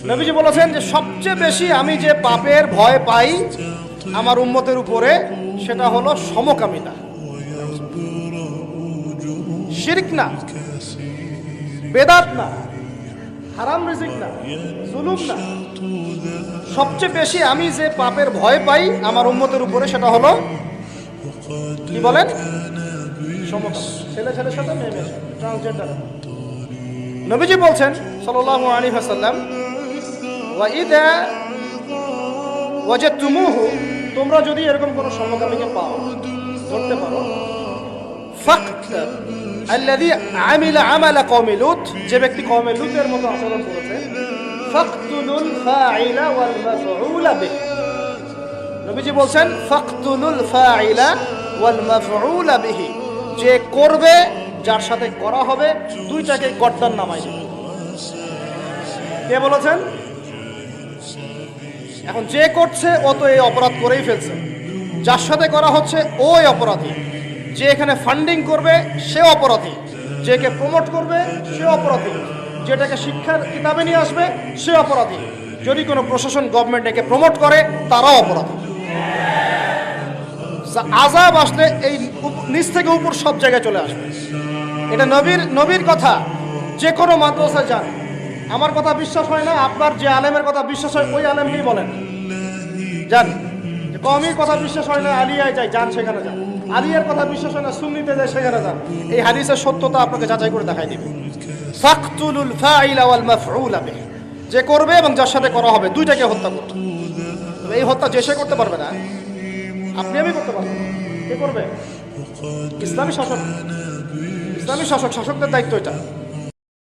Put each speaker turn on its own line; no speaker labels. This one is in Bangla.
নবীজি বলেছেন যে সবচেয়ে বেশি আমি যে পাপের ভয় পাই আমার উম্মতের উপরে সেটা হলো সমকামিতা, শিরক না, বেদাত না, হারাম রিজিক না, জুলুম না। সবচেয়ে বেশি আমি যে পাপের ভয় পাই আমার উম্মতের উপরে সেটা হলো কি বলেন, সমকামিতা, ছেলে ছেলের সাথে মেয়ে মেয়ের সাথে, ট্রান্সজেন্ডার। নবীজি বলছেন সাল্লাল্লাহু আলাইহি ওয়াসাল্লাম, ওয়া ইযা ওয়াজাদতুমুহু, তোমরা যদি এরকম কোনো সমকামীকে পাও, ধরতে পারো, ফাকতাল আল্লাযী আমিলা আমালা কওমি লূত, যে ব্যক্তি কওমে লূতের মতো আচরণ করেছে, ফাকতুলুল ফাইলা ওয়াল মাফউলা বিহি। নবীজি বলছেন ফাকতুলুল ফাইলা ওয়াল মাফউলা বিহি, যে করবে যার সাথে করা হবে দুইটাকে গর্দান নামাই দিবে। কে বলেছেন? এখন যে করছে ও তো এই অপরাধ করেই ফেলছে, যার সাথে করা হচ্ছে ওই অপরাধী, যে এখানে ফান্ডিং করবে সে অপরাধী, যেকে প্রমোট করবে সে অপরাধী, যেটাকে শিক্ষার কিতাবে নিয়ে আসবে সে অপরাধী, যদি কোনো প্রশাসন গভর্নমেন্ট একে প্রমোট করে তারাও অপরাধী। আযাব আসলে এই নিচ থেকে উপর সব জায়গায় চলে আসবে। এটা নবীর কথা। যে কোনো মাদ্রাসায় যান, আমার কথা বিশ্বাস হয় না, আপনার যে আলেমের কথা বিশ্বাস হয় ওই আলেমকেই বলেন যান। কওমির কথা বিশ্বাস হয় না, আলিয়ায় যাই, যান সেখানে যান। আলিয়ার কথা বিশ্বাস হয় না, সুন্নিতে যায়, সেখানে যান। এই হাদিসের সত্যতা আপনাকে যাচাই করে দেখাই দিবে। ফাকতুলুল ফাইলা ওয়াল মাফউলা বিহি, যে করবে এবং যার সাথে করা হবে দুইটাকে হত্যা করবে। তবে এই হত্যা যে সে করতে পারবে না, আপনি আমি করতে পারবো। কে করবে? ইসলামী শাসকদের দায়িত্ব এটা।